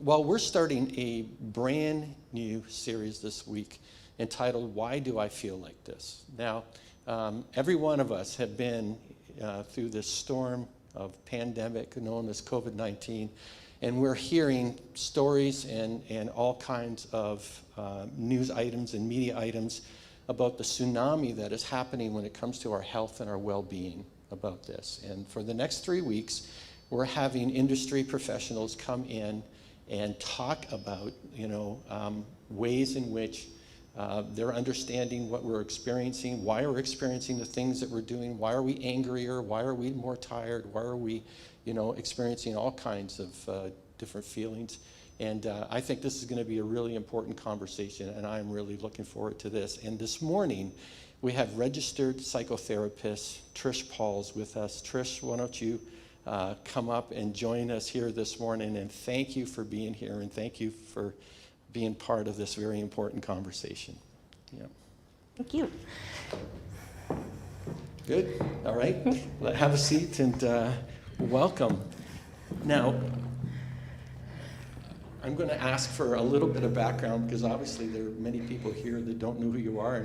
Well, we're starting a brand new series this week entitled, Why Do I Feel Like This? Now, every one of us have been through this storm of pandemic known as COVID-19, and we're hearing stories and all kinds of news items and media items about the tsunami that is happening when it comes to our health and our well-being about this. And for the next 3 weeks, we're having industry professionals come in and talk about, ways in which they're understanding what we're experiencing, why we're experiencing the things that we're doing, why are we angrier, why are we more tired, why are we, experiencing all kinds of different feelings. And I think this is going to be a really important conversation, and I'm really looking forward to this. And this morning, we have registered psychotherapist Trish Pauls with us. Trish, why don't you come up and join us here this morning, and thank you for being here, and thank you for being part of this very important conversation. Yeah. Thank you. Good. All right. Have a seat and welcome. Now, I'm going to ask for a little bit of background because obviously there are many people here that don't know who you are,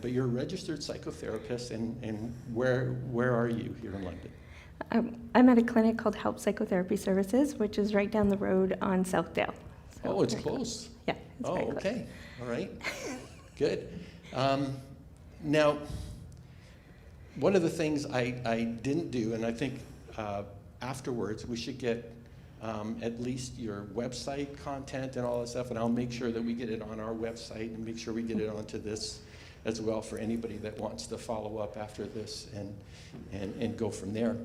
but you're a registered psychotherapist, and where are you here in London? I'm at a clinic called Help Psychotherapy Services, which is right down the road on Southdale. So it's close. Yeah, it's very close. Okay. All right. Good. Now, one of the things I didn't do, and I think afterwards we should get at least your website content and all that stuff, and I'll make sure that we get it on our website and make sure we get it onto this as well for anybody that wants to follow up after this and go from there.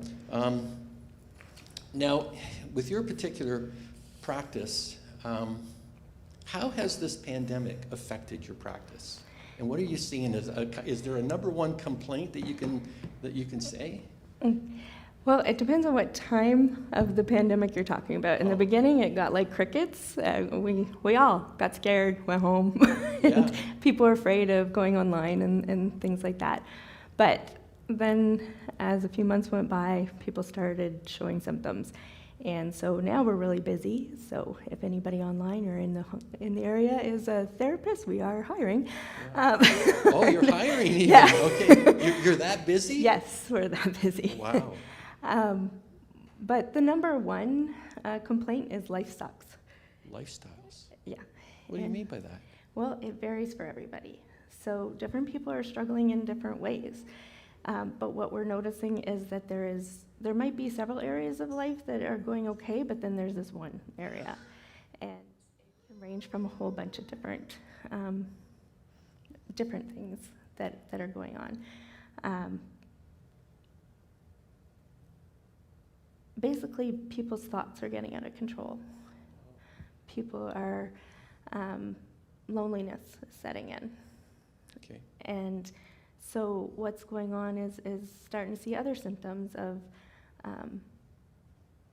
Now, with your particular practice, how has this pandemic affected your practice? And what are you seeing? Is there a number one complaint that you can say? Well, it depends on what time of the pandemic you're talking about. In the beginning, it got like crickets. We all got scared, went home. And people were afraid of going online and things like that. But then as a few months went by, people started showing symptoms. And so now we're really busy. So if anybody online or in the area is a therapist, we are hiring. Oh, you're hiring even? Yeah. Okay. You're that busy? Yes, we're that busy. Wow. But the number one complaint is life sucks. Lifestyles? Yeah. What do you mean by that? Well, it varies for everybody. So different people are struggling in different ways. But what we're noticing is that there might be several areas of life that are going okay, but then there's this one area. And it can range from a whole bunch of different things that are going on. Basically, people's thoughts are getting out of control. People are, loneliness is setting in. Okay. And so what's going on is starting to see other symptoms of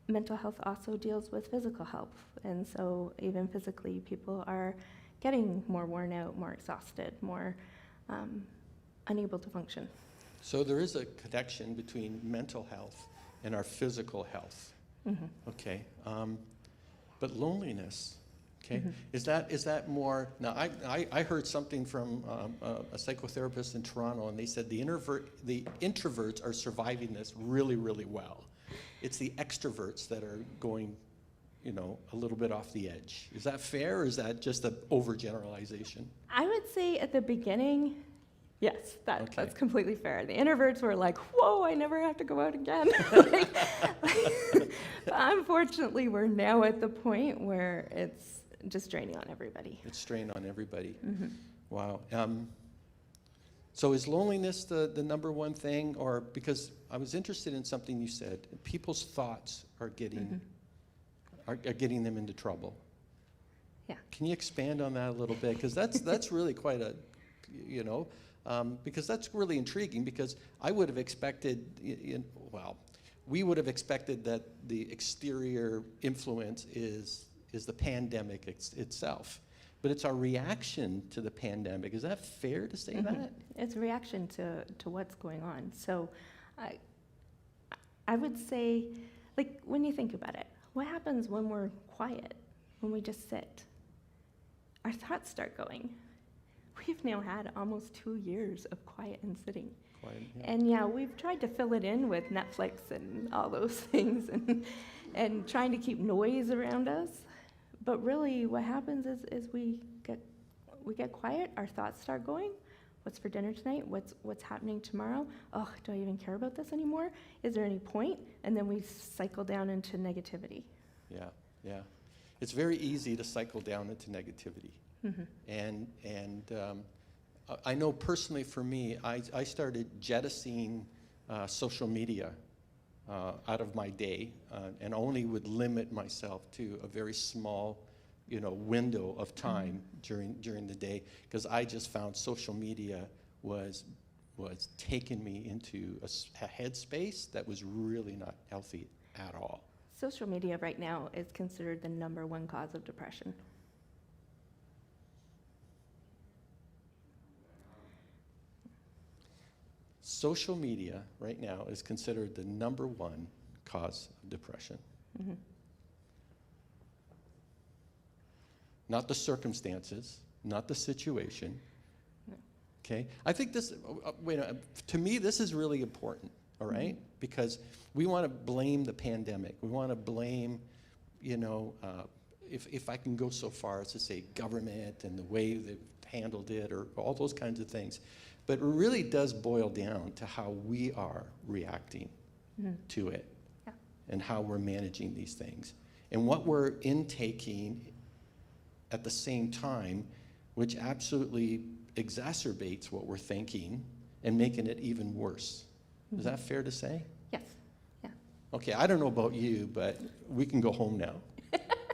mental health also deals with physical health. And so even physically, people are getting more worn out, more exhausted, more unable to function. So there is a connection between mental health and our physical health. Mm-hmm. Okay. But loneliness, okay, Mm-hmm. is that more? Now, I heard something from a psychotherapist in Toronto, and they said the introverts are surviving this really, really well. It's the extroverts that are going, a little bit off the edge. Is that fair, or is that just an overgeneralization? I would say at the beginning, yes, that's completely fair. The introverts were like, whoa, I never have to go out again. But unfortunately, we're now at the point where it's just draining on everybody. It's straining on everybody. Mm-hmm. Wow. So is loneliness the number one thing? Or because I was interested in something you said, people's thoughts are getting are getting them into trouble. Yeah. Can you expand on that a little bit? Because that's really quite a, because that's really intriguing, because I would have expected, we would have expected that the exterior influence is the pandemic itself. But it's our reaction to the pandemic. Is that fair to say that? It's a reaction to what's going on. So I would say, like, when you think about it, what happens when we're quiet? when we just sit, our thoughts start going. We've now had almost 2 years of quiet and sitting. Quiet, yeah. And yeah, we've tried to fill it in with Netflix and all those things and trying to keep noise around us. But really what happens is we get quiet, our thoughts start going. What's for dinner tonight? What's happening tomorrow? Oh, do I even care about this anymore? Is there any point? And then we cycle down into negativity. Yeah, yeah. It's very easy to cycle down into negativity. Mm-hmm. And I know personally for me, I started jettisoning social media out of my day and only would limit myself to a very small, window of time during the day, because I just found social media was taking me into a headspace that was really not healthy at all. Social media right now is considered the #1 cause of depression. Social media right now is considered the #1 cause of depression. Mm-hmm. Not the circumstances, not the situation. No. Okay? I think this, to me, this is really important, all right? Mm-hmm. Because we want to blame the pandemic. We want to blame, if I can go so far as to say government and the way they've handled it or all those kinds of things. But it really does boil down to how we are reacting to it, Yeah. and how we're managing these things and what we're intaking at the same time, which absolutely exacerbates what we're thinking and making it even worse. Is that fair to say? Yes. Yeah. Okay, I don't know about you, but we can go home now.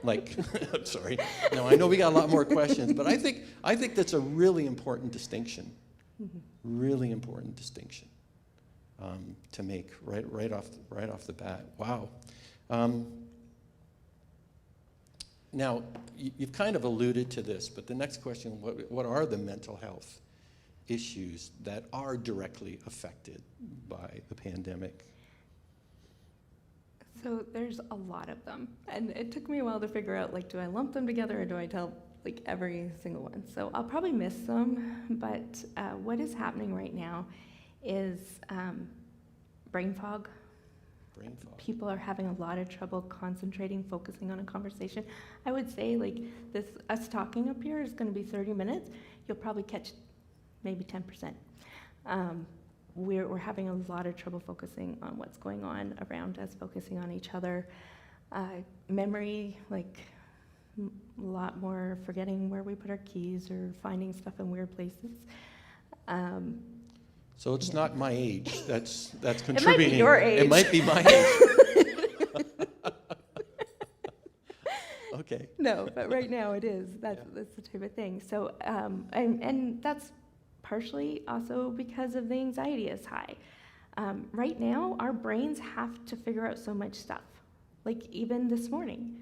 I'm sorry. No, I know we got a lot more questions, but I think that's a really important distinction. Really important distinction to make right off the bat. Wow. Now, you've kind of alluded to this, but the next question: what are the mental health issues that are directly affected by the pandemic? So there's a lot of them, and it took me a while to figure out, do I lump them together or do I tell every single one? So I'll probably miss some, but what is happening right now is brain fog. Brain fog. People are having a lot of trouble concentrating, focusing on a conversation. I would say us talking up here is going to be 30 minutes. You'll probably catch maybe 10%. We're having a lot of trouble focusing on what's going on around us, focusing on each other. Memory, a lot more forgetting where we put our keys or finding stuff in weird places. So it's not my age that's contributing. It might be your age. It might be my age. Okay. No, but right now it is. That's the type of thing. So, and that's partially also because of the anxiety is high. Right now, our brains have to figure out so much stuff. Even this morning,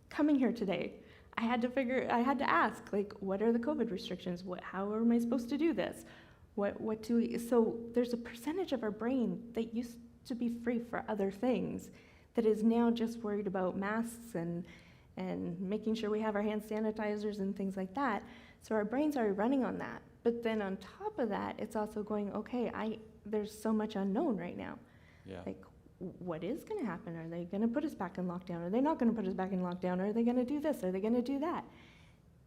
coming here today, I had to ask, what are the COVID restrictions? How am I supposed to do this? So there's a percentage of our brain that used to be free for other things that is now just worried about masks and making sure we have our hand sanitizers and things like that. So our brains are running on that. But then on top of that, it's also going, okay, there's so much unknown right now. Yeah. What is going to happen? Are they going to put us back in lockdown? Are they not going to put us back in lockdown? Are they going to do this? Are they going to do that?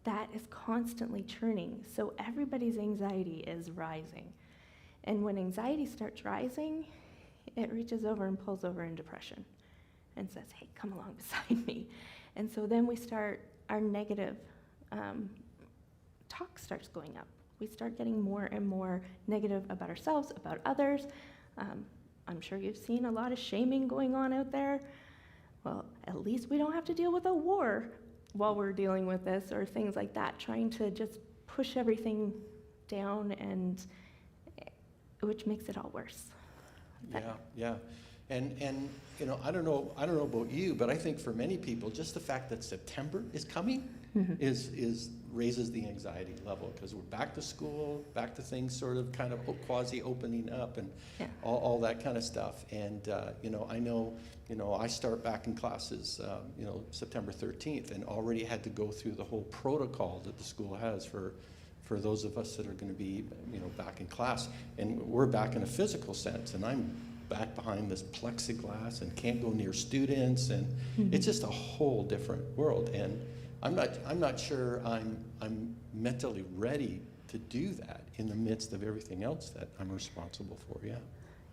That is constantly churning. So everybody's anxiety is rising. And when anxiety starts rising, it reaches over and pulls over in depression and says, hey, come along beside me. And so then our negative talk starts going up. We start getting more and more negative about ourselves, about others. I'm sure you've seen a lot of shaming going on out there. Well, at least we don't have to deal with a war while we're dealing with this, or things like that, trying to just push everything down, and which makes it all worse. Yeah. And you know, I don't know about you, but I think for many people, just the fact that September is coming is raises the anxiety level, because we're back to school, back to things sort of kind of quasi opening up, and all that kind of stuff. And you know, I know, you know, I start back in classes, you know, September 13th, and already had to go through the whole protocol that the school has for those of us that are going to be, you know, back in class. And we're back in a physical sense, and I'm back behind this plexiglass and can't go near students, and it's just a whole different world. And I'm not sure I'm mentally ready to do that in the midst of everything else that I'm responsible for. Yeah.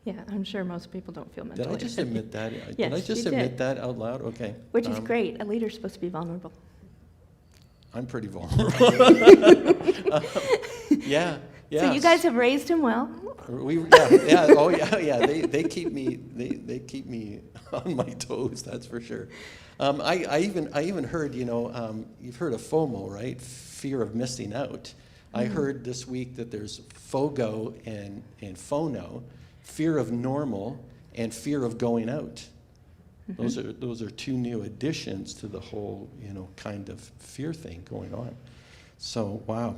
Yeah, I'm sure most people don't feel mentally. Did I just admit that? Yes, did I just you admit did. that out loud? Okay. Which is great. A leader's supposed to be vulnerable. I'm pretty vulnerable. Yeah. So you guys have raised him well. They keep me on my toes. That's for sure. I even heard, you know, you've heard of FOMO, right? Fear of missing out. I heard this week that there's FOGO and FONO, fear of normal and fear of going out. Those are two new additions to the whole, you know, kind of fear thing going on. So wow.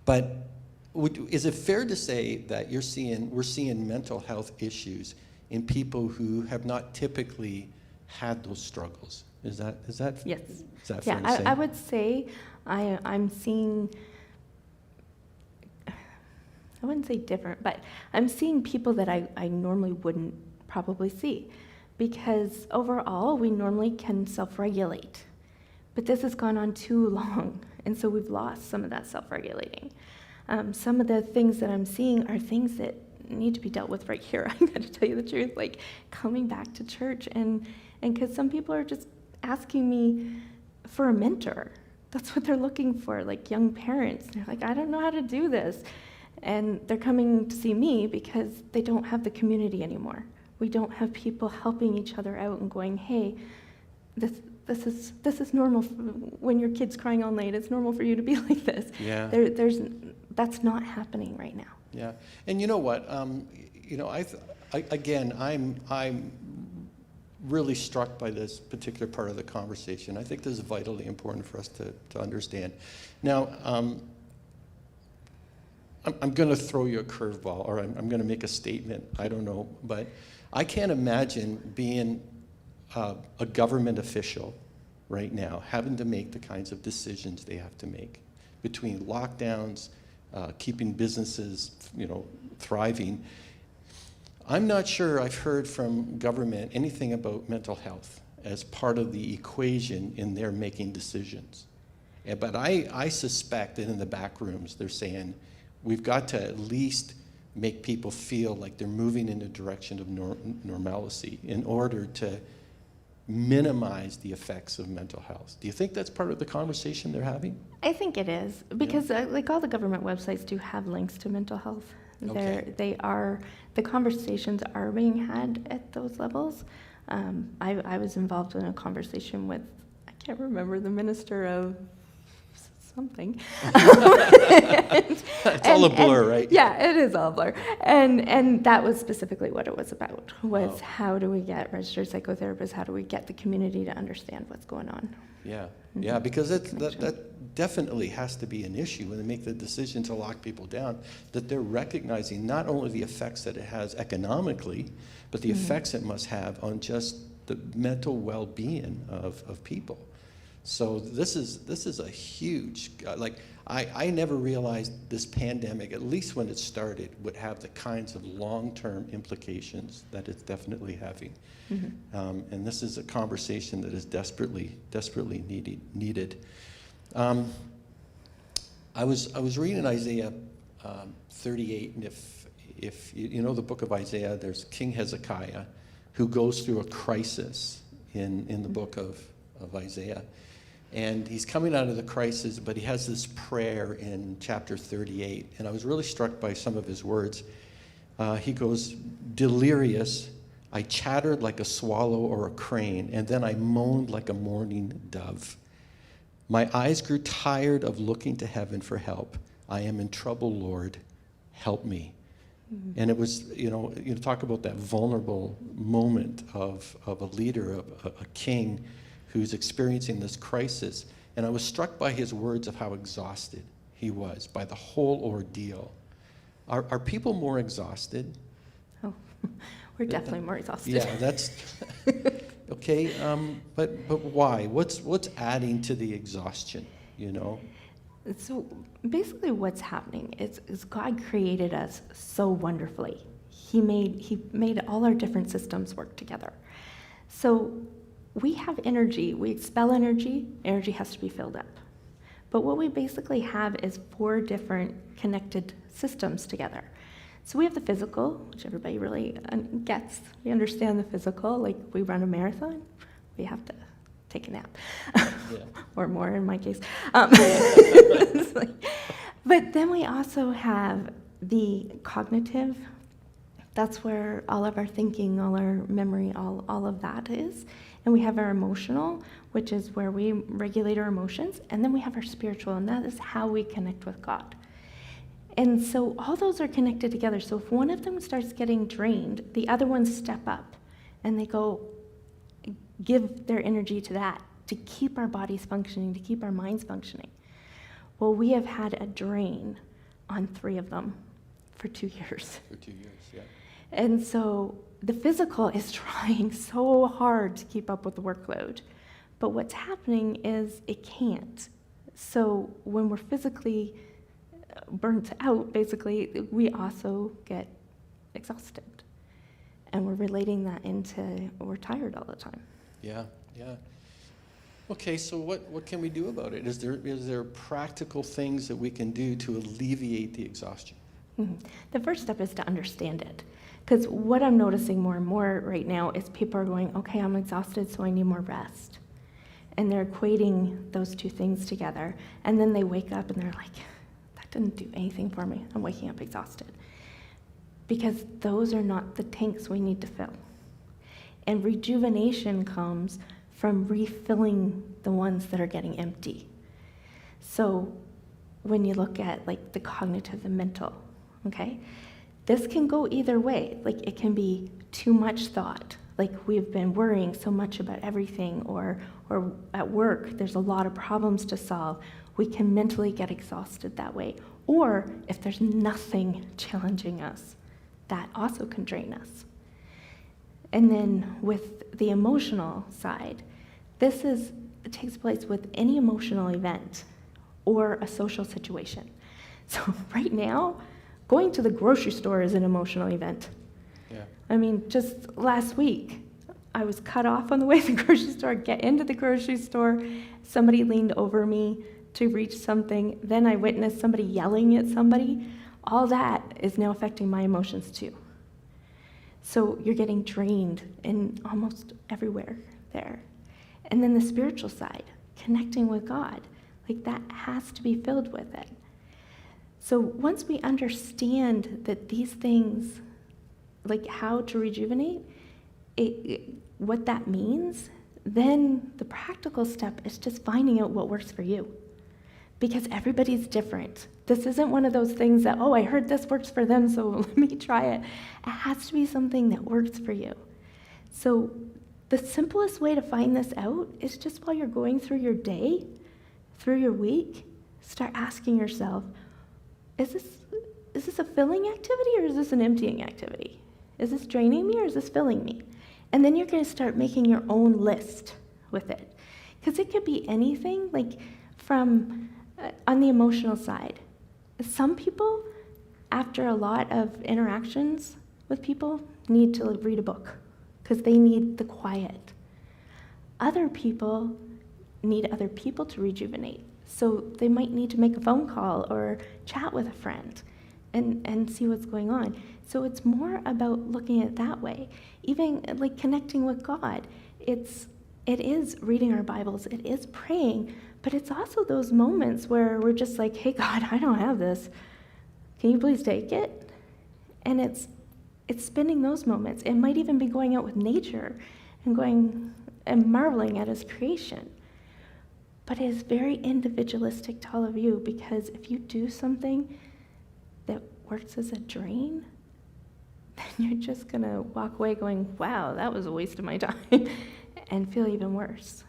But is it fair to say that we're seeing mental health issues in people who have not typically had those struggles? Is that Yes. Is that fair to say? I would say I'm seeing, I wouldn't say different, but I'm seeing people that I normally wouldn't probably see, because overall we normally can self-regulate, but this has gone on too long, and so we've lost some of that self-regulating. Some of the things that I'm seeing are things that need to be dealt with right here. I got to tell you the truth, like coming back to church, and because some people are just asking me for a mentor. That's what they're looking for, like young parents. They're like, I don't know how to do this. And they're coming to see me because they don't have the community anymore. We don't have people helping each other out and going, hey, this is normal. When your kid's crying all night, it's normal for you to be like this. Yeah. That's not happening right now. Yeah, and you know what? You know, I'm really struck by this particular part of the conversation. I think this is vitally important for us to understand. Now, I'm going to throw you a curveball, or I'm going to make a statement. I don't know, but I can't imagine being a government official right now having to make the kinds of decisions they have to make between lockdowns, keeping businesses, you know, thriving. I'm not sure I've heard from government anything about mental health as part of the equation in their making decisions. But I suspect that in the back rooms they're saying, we've got to at least make people feel like they're moving in a direction of normalcy in order to minimize the effects of mental health. Do you think that's part of the conversation they're having? I think it is, because like all the government websites do have links to mental health. Okay. The conversations are being had at those levels. I was involved in a conversation with, I can't remember, the minister of something. It's all a blur, right? Yeah, it is all a blur. And that was specifically what it was about, was how do we get registered psychotherapists, how do we get the community to understand what's going on? Yeah, yeah, because that definitely has to be an issue when they make the decision to lock people down, that they're recognizing not only the effects that it has economically, but the effects it must have on just the mental well-being of people. So this is a huge, like, I never realized this pandemic, at least when it started, would have the kinds of long-term implications that it's definitely having. And this is a conversation that is desperately needed. I was reading Isaiah 38, and if you know the book of Isaiah, there's King Hezekiah, who goes through a crisis in the book of Isaiah. And he's coming out of the crisis, but he has this prayer in chapter 38. And I was really struck by some of his words. He goes, delirious, I chattered like a swallow or a crane, and then I moaned like a mourning dove. My eyes grew tired of looking to heaven for help. I am in trouble, Lord. Help me. And it was, you talk about that vulnerable moment of a leader, of a king who's experiencing this crisis. And I was struck by his words of how exhausted he was by the whole ordeal. Are people more exhausted? Oh, we're definitely more exhausted. Yeah, that's okay. But why? What's adding to the exhaustion? So basically what's happening is God created us so wonderfully. He made all our different systems work together. So we have energy, we expel energy has to be filled up. But what we basically have is 4 different connected systems together. So we have the physical, which everybody really gets. We understand the physical, like we run a marathon, we have to take a nap, or more in my case. But then we also have the cognitive. That's where all of our thinking, all our memory, all of that is. And we have our emotional, which is where we regulate our emotions. And then we have our spiritual, and that is how we connect with God. And so all those are connected together. So if one of them starts getting drained, the other ones step up and they go give their energy to that, to keep our bodies functioning, to keep our minds functioning. Well, we have had a drain on 3 of them for 2 years. For 2 years, yeah. And so the physical is trying so hard to keep up with the workload. But what's happening is it can't. So when we're physically burnt out, basically, we also get exhausted. And we're relating that into we're tired all the time. Yeah. Okay, so what can we do about it? Is there practical things that we can do to alleviate the exhaustion? Mm-hmm. The first step is to understand it. Because what I'm noticing more and more right now is people are going, okay, I'm exhausted, so I need more rest. And they're equating those 2 things together. And then they wake up and they're like, that didn't do anything for me. I'm waking up exhausted. Because those are not the tanks we need to fill. And rejuvenation comes from refilling the ones that are getting empty. So when you look at like the cognitive, the mental, okay, this can go either way. Like it can be too much thought, like we've been worrying so much about everything, or at work there's a lot of problems to solve. We can mentally get exhausted that way. Or if there's nothing challenging us, that also can drain us. And then with the emotional side, it takes place with any emotional event or a social situation. So right now, going to the grocery store is an emotional event. Yeah. I mean, just last week, I was cut off on the way to the grocery store, get into the grocery store, somebody leaned over me to reach something, then I witnessed somebody yelling at somebody. All that is now affecting my emotions too. So you're getting drained in almost everywhere there. And then the spiritual side, connecting with God, like that has to be filled with it. So once we understand that these things, like how to rejuvenate, what that means, then the practical step is just finding out what works for you. Because everybody's different. This isn't one of those things that, I heard this works for them, so let me try it. It has to be something that works for you. So the simplest way to find this out is just while you're going through your day, through your week, start asking yourself, is this a filling activity or is this an emptying activity? Is this draining me or is this filling me? And then you're going to start making your own list with it. Because it could be anything, like from on the emotional side. Some people, after a lot of interactions with people, need to read a book because they need the quiet. Other people need other people to rejuvenate. So they might need to make a phone call or chat with a friend and see what's going on. So it's more about looking at it that way. Even like connecting with God. It is reading our Bibles, it is praying, but it's also those moments where we're just like, hey God, I don't have this. Can you please take it? And it's spending those moments. It might even be going out with nature and going and marveling at his creation. But it is very individualistic to all of you, because if you do something that works as a drain, then you're just going to walk away going, wow, that was a waste of my time, and feel even worse.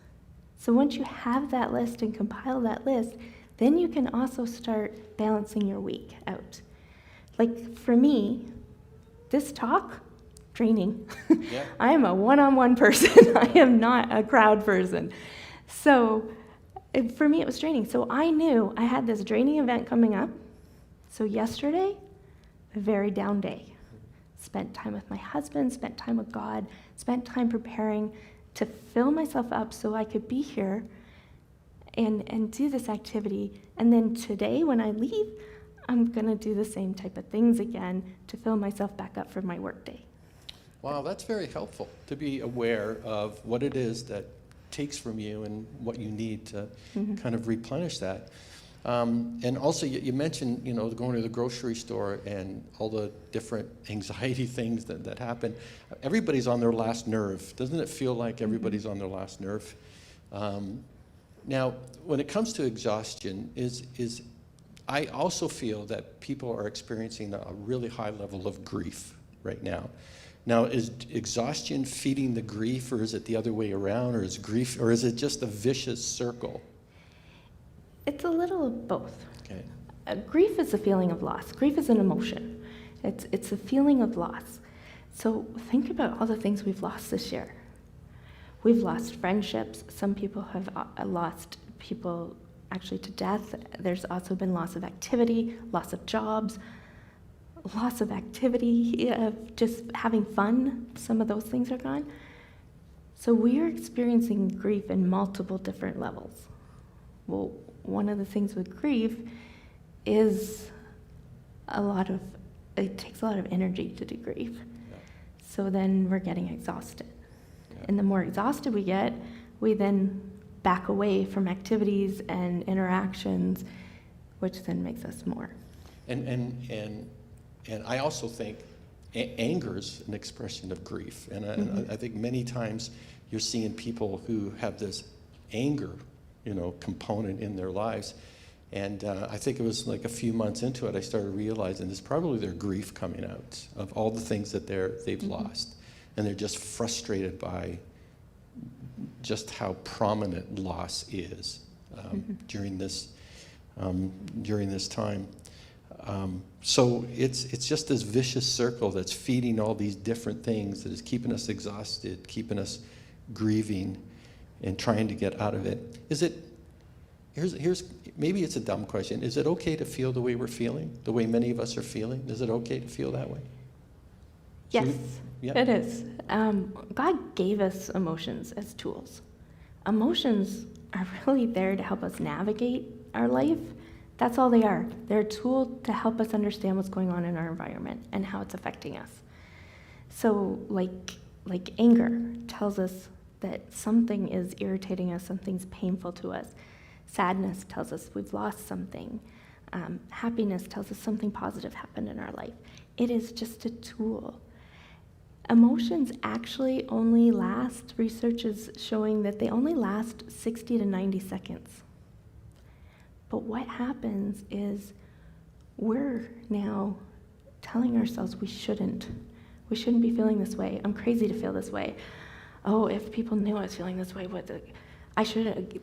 So once you have that list and compile that list, then you can also start balancing your week out. Like for me, this talk, draining. Yeah. I am a one-on-one person. I am not a crowd person. So for me, it was draining. So I knew I had this draining event coming up. So yesterday, a very down day. Spent time with my husband, spent time with God, spent time preparing to fill myself up so I could be here and do this activity. And then today, when I leave, I'm going to do the same type of things again to fill myself back up for my workday. Wow, that's very helpful to be aware of what it is that takes from you and what you need to kind of replenish that. And also, you mentioned, going to the grocery store and all the different anxiety things that happen. Everybody's on their last nerve. Doesn't it feel like everybody's on their last nerve? Now, when it comes to exhaustion, I also feel that people are experiencing a really high level of grief right now. Now, is exhaustion feeding the grief, or is it the other way around, or is it just a vicious circle? It's a little of both. Okay. Grief is a feeling of loss. Grief is an emotion. It's a feeling of loss. So think about all the things we've lost this year. We've lost friendships. Some people have lost people actually to death. There's also been loss of activity, loss of jobs, loss of activity, of just having fun. Some of those things are gone. So we are experiencing grief in multiple different levels. Well, one of the things with grief is it takes a lot of energy to do grief. Yeah. So then we're getting exhausted. Yeah. And the more exhausted we get, we then back away from activities and interactions, which then makes us more. And I also think anger is an expression of grief. And I think many times you're seeing people who have this anger, component in their lives. And I think it was like a few months into it, I started realizing there's probably their grief coming out of all the things that they've lost. And they're just frustrated by just how prominent loss is during this time. So it's just this vicious circle that's feeding all these different things that is keeping us exhausted, keeping us grieving, and trying to get out of it. Here's maybe it's a dumb question. Is it okay to feel the way we're feeling, the way many of us are feeling? Is it okay to feel that way? Yes, Yeah. it is. God gave us emotions as tools. Emotions are really there to help us navigate our life. That's all they are. They're a tool to help us understand what's going on in our environment and how it's affecting us. So like anger tells us that something is irritating us, something's painful to us. Sadness tells us we've lost something. Happiness tells us something positive happened in our life. It is just a tool. Emotions actually only last, research is showing that they only last 60 to 90 seconds. But what happens is we're now telling ourselves we shouldn't be feeling this way. I'm crazy to feel this way. Oh, if people knew I was feeling this way, I shouldn't.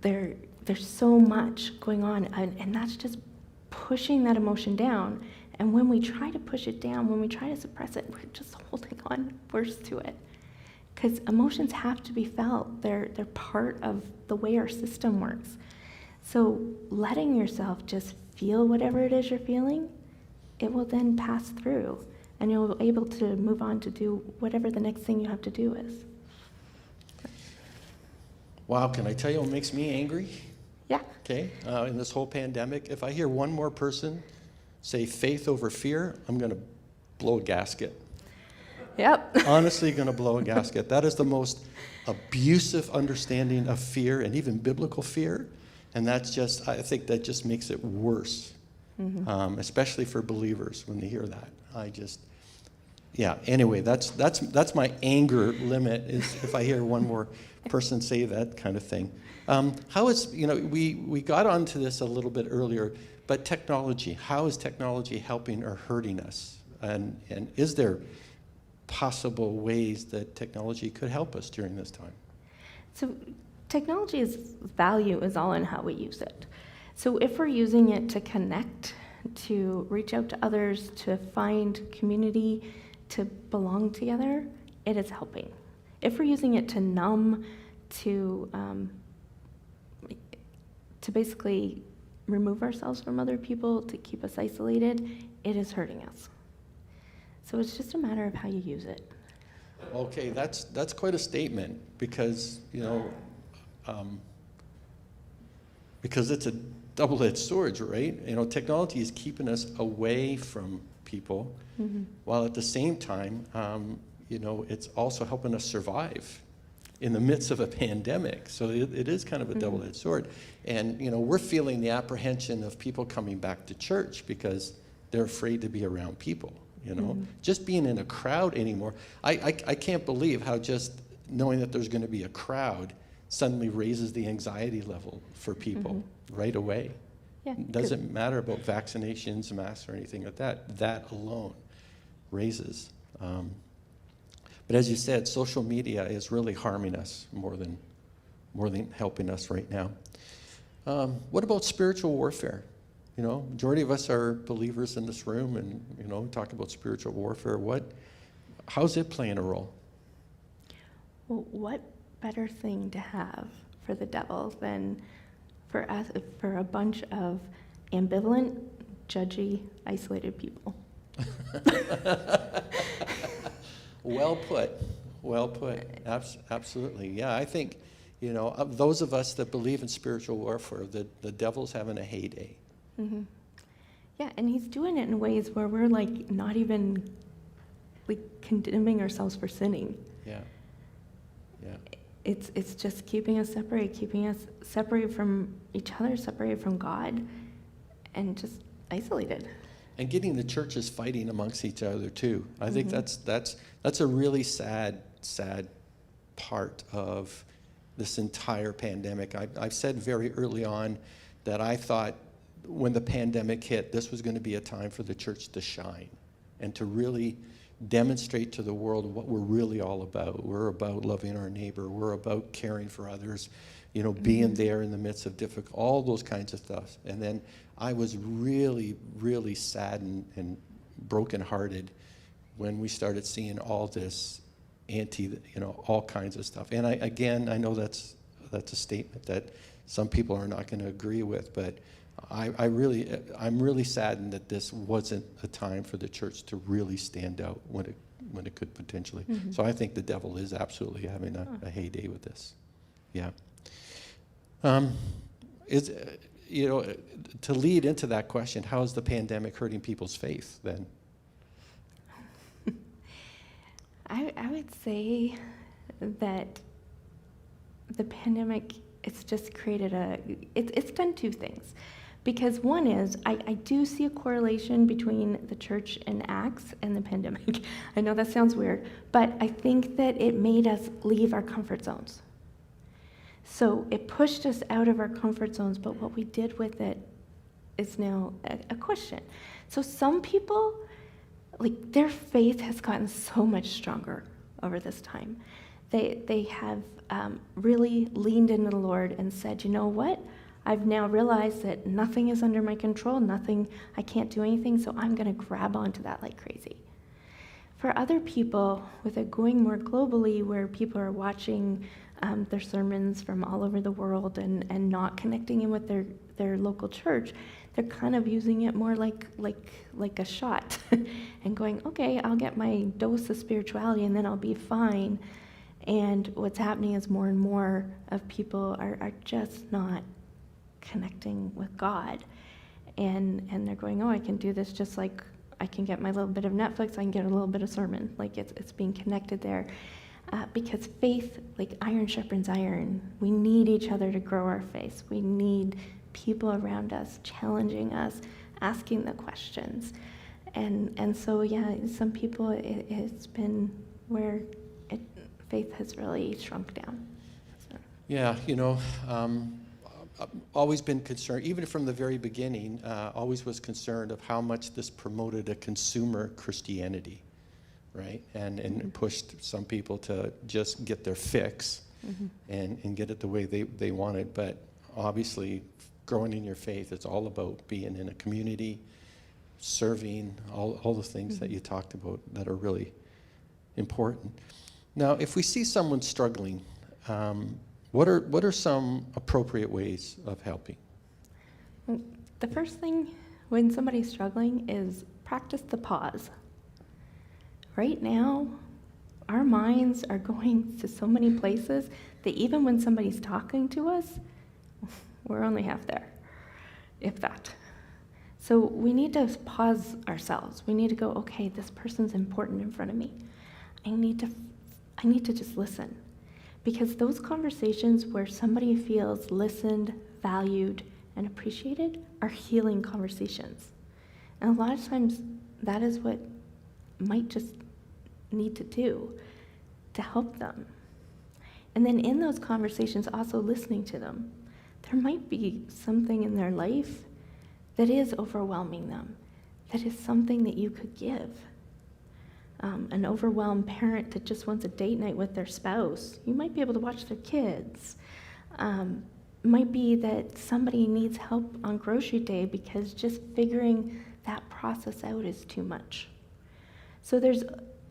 There's so much going on, and that's just pushing that emotion down. And when we try to push it down, when we try to suppress it, we're just holding on worse to it. Because emotions have to be felt. They're part of the way our system works. So letting yourself just feel whatever it is you're feeling, it will then pass through. And you'll be able to move on to do whatever the next thing you have to do is. Wow, can I tell you what makes me angry? Yeah. Okay, in this whole pandemic, if I hear one more person say faith over fear, I'm going to blow a gasket. Yep. Honestly, going to blow a gasket. That is the most abusive understanding of fear, and even biblical fear. And I think that just makes it worse, especially for believers when they hear that. Anyway, that's my anger limit, is if I hear one more person say that kind of thing. We got onto this a little bit earlier, but technology, how is technology helping or hurting us And is there possible ways that technology could help us during this time? So technology's value is all in how we use it. So if we're using it to connect, to reach out to others, to find community, to belong together, it is helping. If we're using it to numb, to basically remove ourselves from other people, to keep us isolated, it is hurting us. So it's just a matter of how you use it. Okay, that's quite a statement, because because it's a double-edged sword, right? Technology is keeping us away from people, while at the same time, it's also helping us survive in the midst of a pandemic. So it is kind of a double-edged sword. And, we're feeling the apprehension of people coming back to church because they're afraid to be around people, Just being in a crowd anymore. I can't believe how just knowing that there's going to be a crowd suddenly raises the anxiety level for people right away. Yeah, It doesn't matter about vaccinations, masks, or anything like that. That alone raises. But as you said, social media is really harming us more than helping us right now. What about spiritual warfare? Majority of us are believers in this room, and talk about spiritual warfare. How's it playing a role? Well, what better thing to have for the devil than for us, for a bunch of ambivalent, judgy, isolated people? Well put. Absolutely. Yeah, I think, of those of us that believe in spiritual warfare, the devil's having a heyday. Mm-hmm. Yeah, and he's doing it in ways where we're not even condemning ourselves for sinning. Yeah. It's just keeping us separate from each other, separated from God, and just isolated. And getting the churches fighting amongst each other too. I think that's a really sad part of this entire pandemic. I've said very early on that I thought when the pandemic hit, this was going to be a time for the church to shine and to really demonstrate to the world what we're really all about. We're about loving our neighbor. We're about caring for others, being there in the midst of difficult, all those kinds of stuff. And then I was really, really saddened and brokenhearted when we started seeing all this all kinds of stuff. And I know that's a statement that some people are not going to agree with, but I'm really saddened that this wasn't a time for the church to really stand out when it could potentially. So I think the devil is absolutely having a heyday with this. Yeah. To lead into that question, how is the pandemic hurting people's faith then? I would say that the pandemic, it's just created it's done two things. Because one is, I do see a correlation between the church in Acts and the pandemic. I know that sounds weird, but I think that it made us leave our comfort zones. So it pushed us out of our comfort zones, but what we did with it is now a question. So some people, their faith has gotten so much stronger over this time. They have really leaned into the Lord and said, you know what? I've now realized that nothing is under my control, I can't do anything, so I'm going to grab onto that like crazy. For other people, with it going more globally, where people are watching their sermons from all over the world and not connecting in with their local church, they're kind of using it more like a shot and going, okay, I'll get my dose of spirituality and then I'll be fine. And what's happening is more and more of people are just not connecting with God, and they're going, oh, I can do this just like I can get my little bit of Netflix, I can get a little bit of sermon, it's being connected there, because faith, like iron sharpens iron. We need each other to grow our faith. We need people around us challenging us, asking the questions, and so yeah, some people it's been where faith has really shrunk down. So. Yeah, always been concerned, even from the very beginning, always was concerned of how much this promoted a consumer Christianity, right? And pushed some people to just get their fix and get it the way they wanted. But obviously, growing in your faith, it's all about being in a community, serving, all the things that you talked about that are really important. Now, if we see someone struggling, what are some appropriate ways of helping? The first thing when somebody's struggling is practice the pause. Right now, our minds are going to so many places that even when somebody's talking to us, we're only half there, if that. So we need to pause ourselves. We need to go, okay, this person's important in front of me. I need to just listen. Because those conversations where somebody feels listened, valued, and appreciated are healing conversations. And a lot of times that is what might just need to do to help them. And then in those conversations, also listening to them. There might be something in their life that is overwhelming them, that is something that you could give. An overwhelmed parent that just wants a date night with their spouse, you might be able to watch their kids. Might be that somebody needs help on grocery day because just figuring that process out is too much. So there's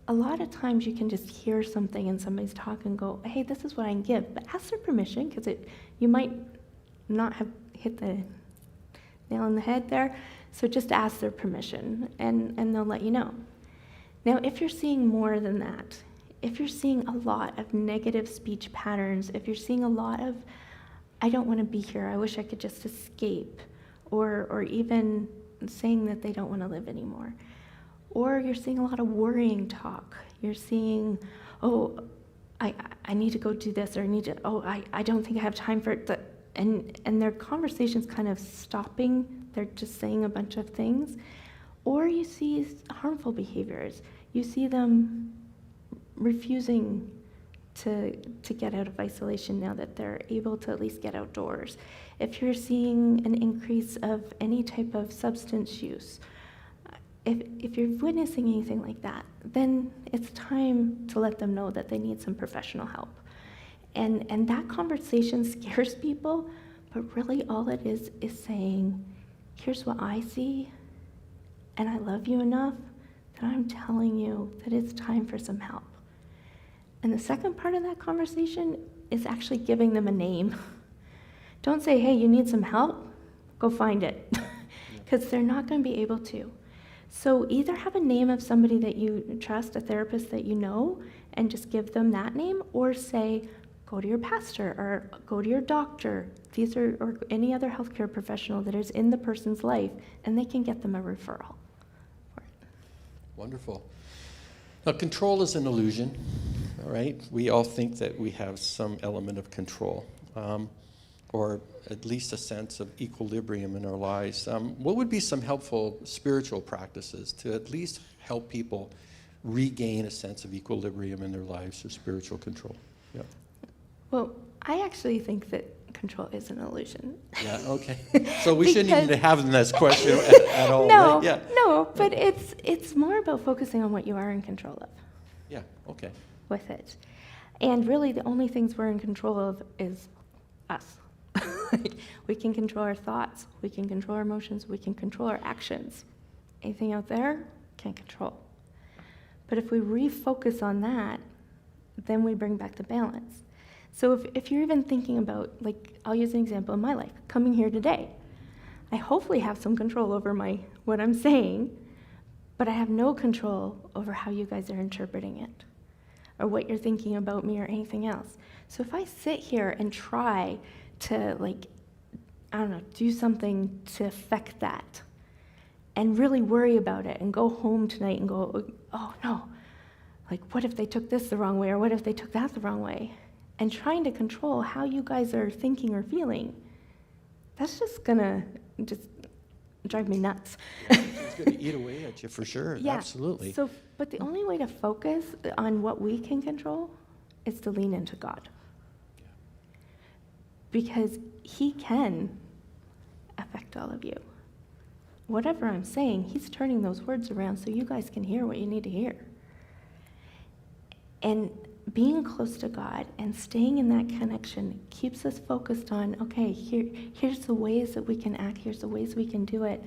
a lot of times you can just hear something in somebody's talk and go, hey, this is what I can give, but ask their permission, because you might not have hit the nail on the head there, so just ask their permission, and they'll let you know. Now, if you're seeing more than that, if you're seeing a lot of negative speech patterns, if you're seeing a lot of, I don't want to be here, I wish I could just escape, or even saying that they don't want to live anymore, or you're seeing a lot of worrying talk, you're seeing, oh, I need to go do this, or I don't think I have time for it, and their conversation's kind of stopping, they're just saying a bunch of things. Or you see harmful behaviors. You see them refusing to get out of isolation now that they're able to at least get outdoors. If you're seeing an increase of any type of substance use, if you're witnessing anything like that, then it's time to let them know that they need some professional help. And that conversation scares people, but really all it is saying, here's what I see, and I love you enough that I'm telling you that it's time for some help. And the second part of that conversation is actually giving them a name. Don't say, hey, you need some help? Go find it. Because they're not going to be able to. So either have a name of somebody that you trust, a therapist that you know, and just give them that name, or say, go to your pastor, or go to your doctor, or any other healthcare professional that is in the person's life, and they can get them a referral. Wonderful. Now, control is an illusion, all right? We all think that we have some element of control, or at least a sense of equilibrium in our lives. What would be some helpful spiritual practices to at least help people regain a sense of equilibrium in their lives or spiritual control? Yeah. Well, I actually think that control is an illusion. Yeah, okay. So we shouldn't even have this question at all, no, right? Yeah. No, but it's more about focusing on what you are in control of. Yeah, okay. With it. And really the only things we're in control of is us. We can control our thoughts, we can control our emotions, we can control our actions. Anything out there, can't control. But if we refocus on that, then we bring back the balance. So if you're even thinking about, like, I'll use an example in my life, coming here today. I hopefully have some control over what I'm saying, but I have no control over how you guys are interpreting it, or what you're thinking about me or anything else. So if I sit here and try to, do something to affect that, and really worry about it, and go home tonight and go, oh no, what if they took this the wrong way, or what if they took that the wrong way? And trying to control how you guys are thinking or feeling, that's just gonna drive me nuts. Yeah, it's gonna eat away at you for sure, yeah. Absolutely. So, but the only way to focus on what we can control is to lean into God. because he can affect all of you. Whatever I'm saying, he's turning those words around so you guys can hear what you need to hear. And being close to God and staying in that connection keeps us focused on, okay, here's the ways that we can act, here's the ways we can do it.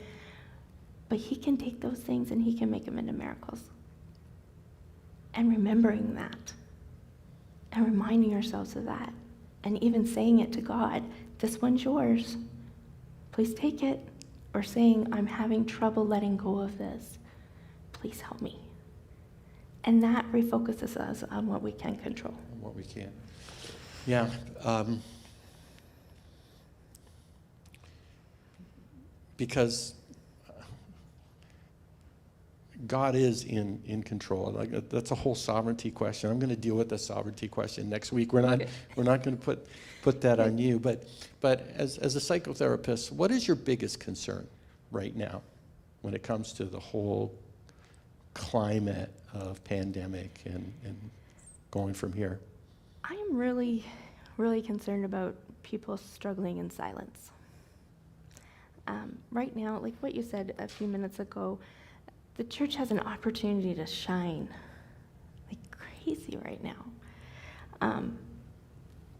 But he can take those things and he can make them into miracles. And remembering that, and reminding ourselves of that, and even saying it to God, this one's yours, please take it. Or saying, I'm having trouble letting go of this, please help me. And that refocuses us on what we can control. On what we can. Yeah. Because God is in control. Like, that's a whole sovereignty question. I'm going to deal with the sovereignty question next week. We're not going to put that on you. But as a psychotherapist, what is your biggest concern right now when it comes to the whole climate of pandemic and going from here? I am really, really concerned about people struggling in silence. Right now, like what you said a few minutes ago, the church has an opportunity to shine like crazy right now.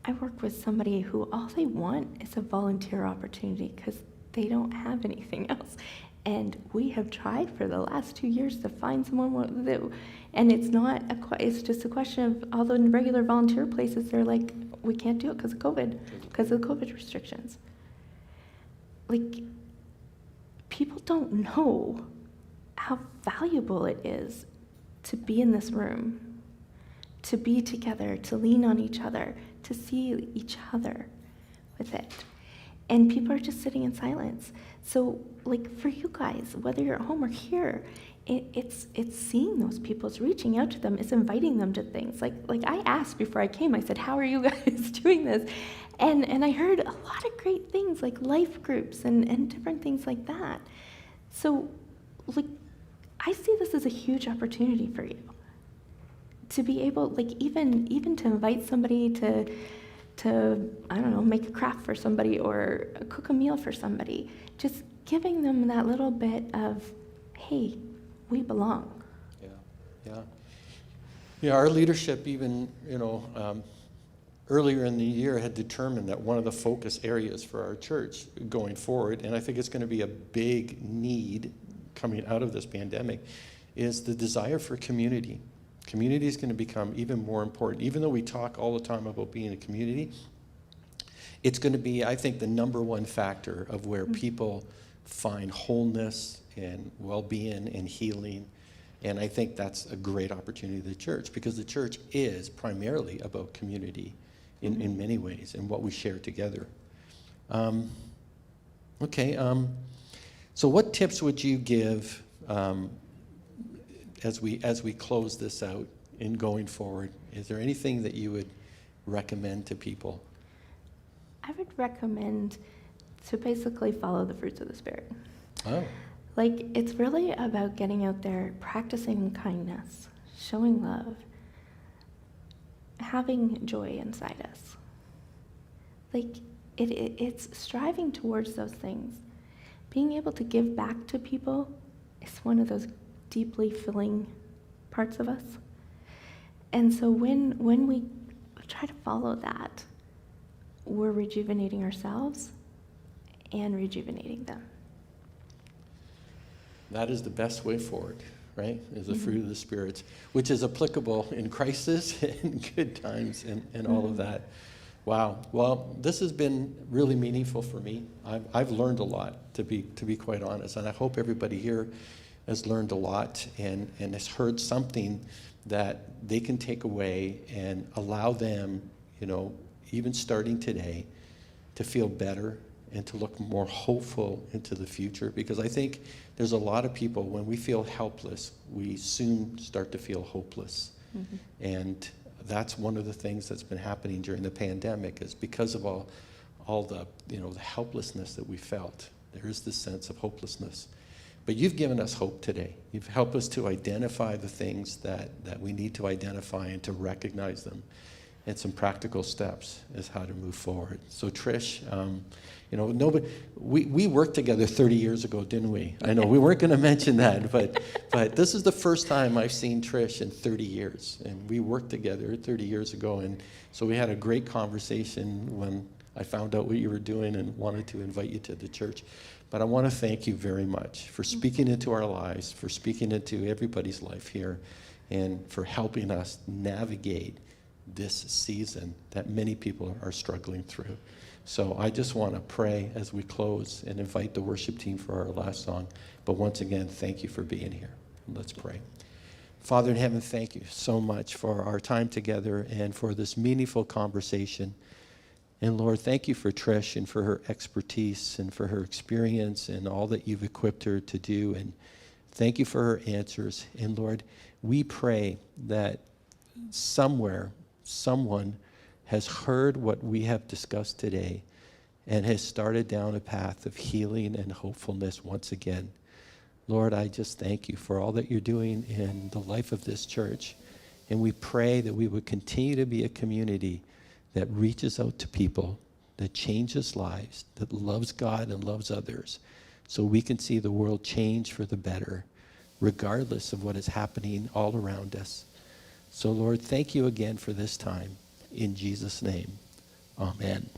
I work with somebody who all they want is a volunteer opportunity because they don't have anything else. And we have tried for the last 2 years to find someone that, and it's just a question of all the regular volunteer places, they're like, we can't do it because of COVID, because of the COVID restrictions. Like, people don't know how valuable it is to be in this room, to be together, to lean on each other, to see each other with it. And people are just sitting in silence. So, like, for you guys, whether you're at home or here, it's seeing those people, it's reaching out to them, it's inviting them to things. Like I asked before I came, I said, how are you guys doing this? And I heard a lot of great things, like life groups and different things like that. So, like, I see this as a huge opportunity for you to be able, like, even to invite somebody to I don't know, make a craft for somebody or cook a meal for somebody. Just giving them that little bit of, hey, we belong. Yeah, our leadership even, earlier in the year had determined that one of the focus areas for our church going forward, and I think it's going to be a big need coming out of this pandemic, is the desire for community. Community is going to become even more important. Even though we talk all the time about being a community, it's going to be, I think, the number one factor of where people find wholeness and well-being and healing. And I think that's a great opportunity to the church, because the church is primarily about community in many ways and what we share together. So what tips would you give as we close this out in going forward? Is there anything that you would recommend to people? I would recommend to basically follow the fruits of the Spirit. Oh. Like, it's really about getting out there, practicing kindness, showing love, having joy inside us. Like, it's striving towards those things. Being able to give back to people is one of those deeply filling parts of us. And so when we try to follow that, we're rejuvenating ourselves and rejuvenating them. That is the best way forward, right? Is the fruit of the Spirit, which is applicable in crisis and good times and all of that. Wow. Well, this has been really meaningful for me. I've learned a lot, to be quite honest, and I hope everybody here has learned a lot and has heard something that they can take away and allow them, even starting today, to feel better and to look more hopeful into the future. Because I think there's a lot of people, when we feel helpless, we soon start to feel hopeless. Mm-hmm. And that's one of the things that's been happening during the pandemic, is because of all the the helplessness that we felt. There is this sense of hopelessness. But you've given us hope today. You've helped us to identify the things that we need to identify and to recognize them. and some practical steps as how to move forward. So Trish, we worked together 30 years ago, didn't we? I know we weren't going to mention that, but this is the first time I've seen Trish in 30 years, and we worked together 30 years ago, and so we had a great conversation when I found out what you were doing and wanted to invite you to the church. But I want to thank you very much for speaking into our lives, for speaking into everybody's life here, and for helping us navigate this season that many people are struggling through. So I just want to pray as we close and invite the worship team for our last song. But once again, thank you for being here. Let's pray. Father in heaven, thank you so much for our time together and for this meaningful conversation. And Lord, thank you for Trish and for her expertise and for her experience and all that you've equipped her to do. And thank you for her answers. And Lord, we pray that somewhere, someone has heard what we have discussed today and has started down a path of healing and hopefulness once again. Lord, I just thank you for all that you're doing in the life of this church. And we pray that we would continue to be a community that reaches out to people, that changes lives, that loves God and loves others, so we can see the world change for the better, regardless of what is happening all around us. So Lord, thank you again for this time. In Jesus' name, amen.